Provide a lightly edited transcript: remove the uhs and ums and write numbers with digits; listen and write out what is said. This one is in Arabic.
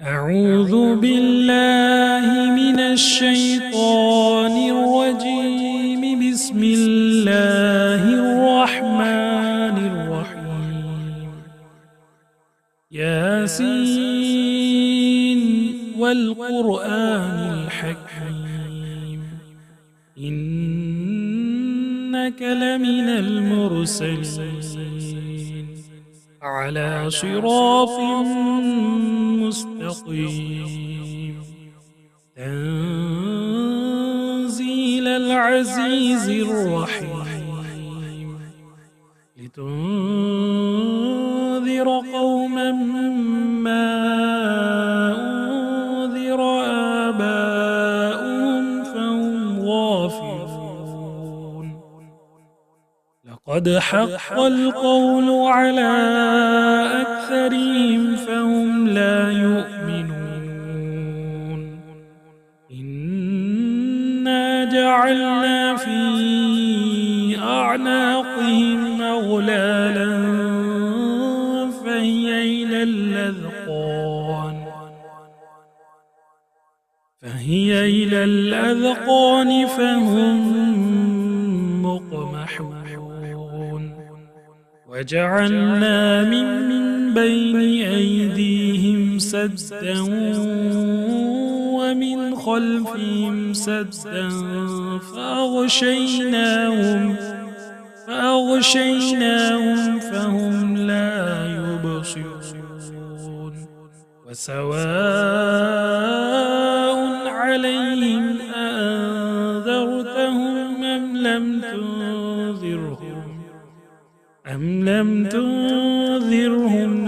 أعوذ بالله من الشيطان الرجيم. بسم الله الرحمن الرحيم. ياسين والقرآن الحكيم إنك لمن المرسلين على صراط مستقيم تنزيل العزيز الرحيم لتنذر قوما ما أنذر آباؤهم فهم غافلون. لقد حق القول على أكثرهم فهم لا يؤمنون. إنا جعلنا في أعناقهم أغلالا فهي إلى الأذقان فهم مقمحون. وجعلنا من بين أيديهم سدا ومن خلفهم سدا فأغشيناهم فهم لا يبصرون. وسواء عليهم أأنذرتهم أم لم تنذرهم